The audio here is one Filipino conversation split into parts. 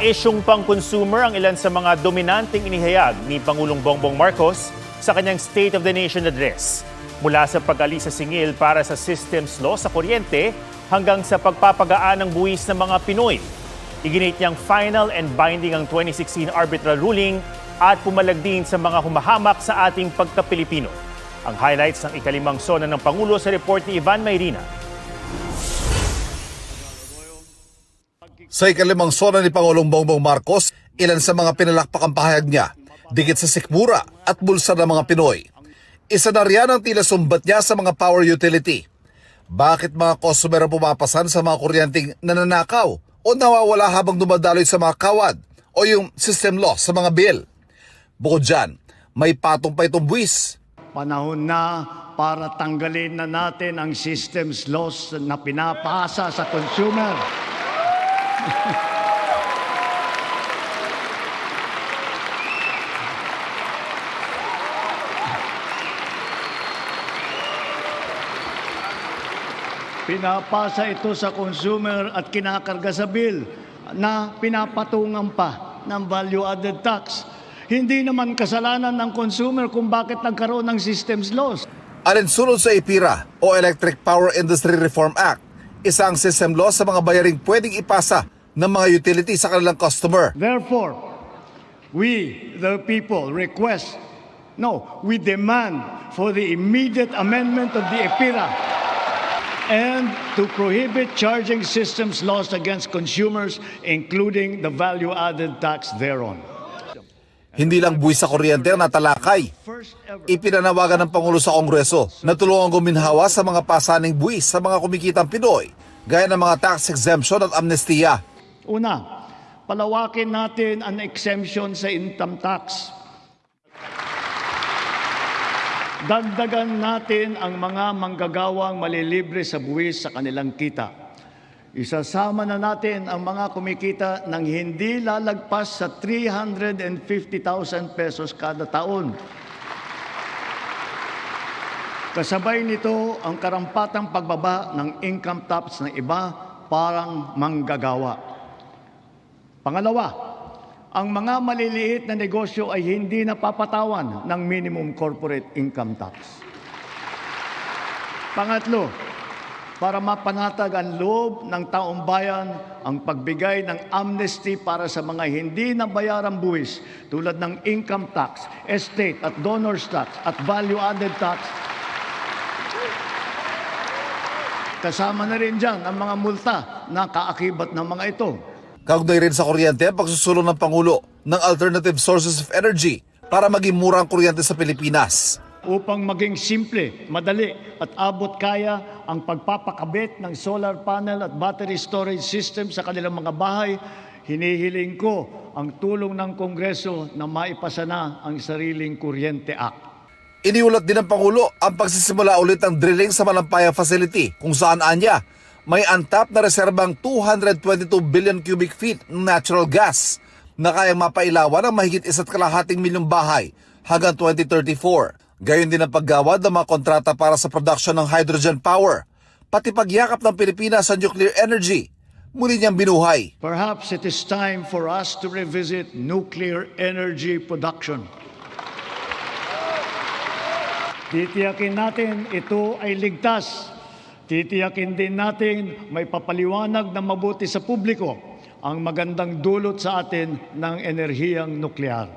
isyung pang-consumer ang ilan sa mga dominanteng inihayag ni Pangulong Bongbong Marcos sa kanyang State of the Nation address. Mula sa pag-alis sa singil para sa systems law sa kuryente hanggang sa pagpapagaan ng buwis ng mga Pinoy. Iginit niyang final and binding ang 2016 arbitral ruling at pumalag din sa mga humahamak sa ating pagka-Pilipino. Ang highlights ng ikalimang sona ng Pangulo sa report ni Ivan Mayrina. Sa ikalimang sona ni Pangulong Bongbong Marcos, ilan sa mga pinalakpak ang pahayag niya, dikit sa sikmura at bulsa ng mga Pinoy. Isa na riyan ang tila sumbat niya sa mga power utility. Bakit mga customer ang pumapasan sa mga kuryenteng nananakaw o nawawala habang dumadaloy sa mga kawad o yung system loss sa mga bill? Bukod dyan, may patong pa itong buwis. Panahon na para tanggalin na natin ang systems loss na pinapasa sa consumer. Pinapasa ito sa consumer at kinakarga sa bill na pinapatungan pa ng value-added tax. Hindi naman kasalanan ng consumer kung bakit nagkaroon ng systems loss. Alinsunod sa EPIRA o Electric Power Industry Reform Act, isang system loss sa mga bayaring pwedeng ipasa ng mga utility sa kanilang customer. Therefore, we, the people, we demand for the immediate amendment of the EPIRA and to prohibit charging systems loss against consumers, including the value-added tax thereon. Hindi lang buwis sa kuryente ang natalakay. Ipinanawagan ng Pangulo sa Kongreso na tulungang guminhawa sa mga pasaning buwis sa mga kumikitang Pinoy, gaya ng mga tax exemption at amnestiya. Una, palawakin natin ang exemption sa income tax. Dagdagan natin ang mga manggagawang malilibre sa buwis sa kanilang kita. Isasama na natin ang mga kumikita ng hindi lalagpas sa 350,000 pesos kada taon. Kasabay nito ang karampatang pagbaba ng income tax ng iba parang manggagawa. Pangalawa, ang mga maliliit na negosyo ay hindi napapatawan ng minimum corporate income tax. Pangatlo, para mapanatag ang loob ng taong bayan ang pagbigay ng amnesty para sa mga hindi nabayarang buwis tulad ng income tax, estate at donors tax at value-added tax. Kasama na rin dyan ang mga multa na kaakibat ng mga ito. Kaugnay rin sa kuryente ang pagsusulong ng Pangulo ng alternative sources of energy para maging mura ang kuryente sa Pilipinas. Upang maging simple, madali at abot kaya ang pagpapakabit ng solar panel at battery storage system sa kanilang mga bahay, hinihiling ko ang tulong ng Kongreso na maipasa na ang Sariling Kuryente Act. Iniulat din ng Pangulo ang pagsisimula ulit ng drilling sa Malampaya Facility kung saan anya may untap na reserbang 222 billion cubic feet ng natural gas na kayang mapailawan ng mahigit 1.5 milyong bahay hanggang 2034. Gayon din ang paggawad ng mga kontrata para sa production ng hydrogen power, pati pagyakap ng Pilipinas sa nuclear energy. Muli niyang binuhay. Perhaps it is time for us to revisit nuclear energy production. Titiyakin natin ito ay ligtas. Titiyakin din natin may papaliwanag na mabuti sa publiko ang magandang dulot sa atin ng enerhiyang nuklear.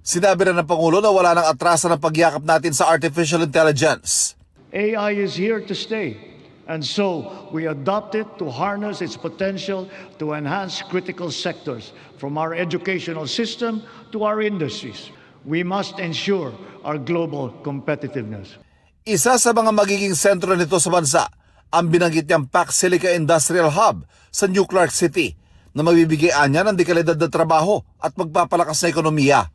Sinabi rin ng Pangulo na wala nang atrasan ng pagyakap natin sa artificial intelligence. AI is here to stay, and so we adopt it to harness its potential to enhance critical sectors, from our educational system to our industries. We must ensure our global competitiveness. Isa sa mga magiging sentro nito sa bansa ang binanggit niyang Pac Silica Industrial Hub sa New Clark City na magbibigyan niya ng dekalidad na trabaho at magpapalakas na ekonomiya.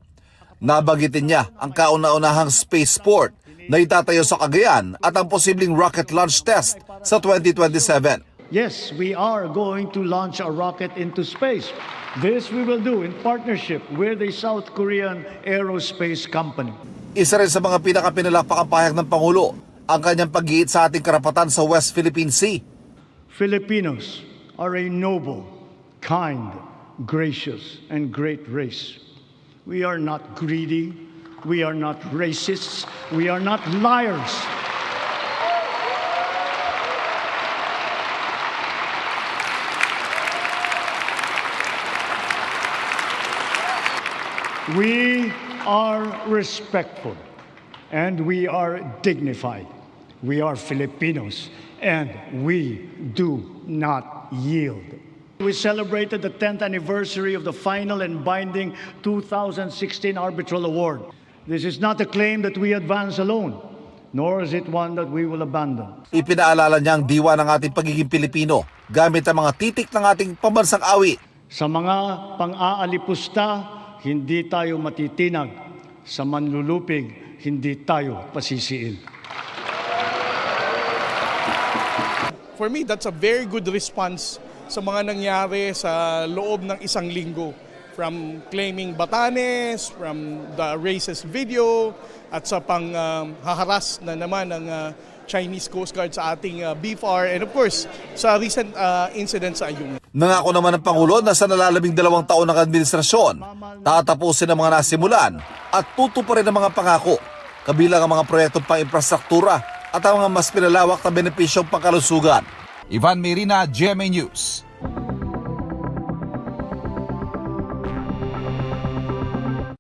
Nabanggitin niya ang kauna-unahang spaceport na itatayo sa Cagayan at ang posibleng rocket launch test sa 2027. Yes, we are going to launch a rocket into space. This we will do in partnership with a South Korean aerospace company. Isa rin sa mga pinakapinalakpak ang pahayag ng Pangulo ang kanyang pag-iit sa ating karapatan sa West Philippine Sea. Filipinos are a noble, kind, gracious, and great race. We are not greedy. We are not racists. We are not liars. We are respectful and we are dignified. We are Filipinos and we do not yield. We celebrated the 10th anniversary of the final and binding 2016 Arbitral Award. This is not a claim that we advance alone, nor is it one that we will abandon. Ipinaalala niya ang diwa ng ating pagiging Pilipino gamit ang mga titik ng ating pambansang awit. Sa mga pang-aalipusta, hindi tayo matitinag. Sa manlulupig, hindi tayo pasisiil. For me, that's a very good response sa mga nangyari sa loob ng isang linggo. From claiming Batanes, from the racist video, at sa pang-haharas na naman ng Chinese Coast Guard sa ating BFAR, and of course, sa recent incident sa Ayungin. Nangako naman ng Pangulo na sa nalalabing 2 taon ng administrasyon, tatapusin ang mga nasimulan at tutuparin ang mga pangako, kabilang ang mga proyektong pang-infrastruktura at ang mga mas pinalawak na benepisyong pangkalusugan. Ivan Mirina, GMA News.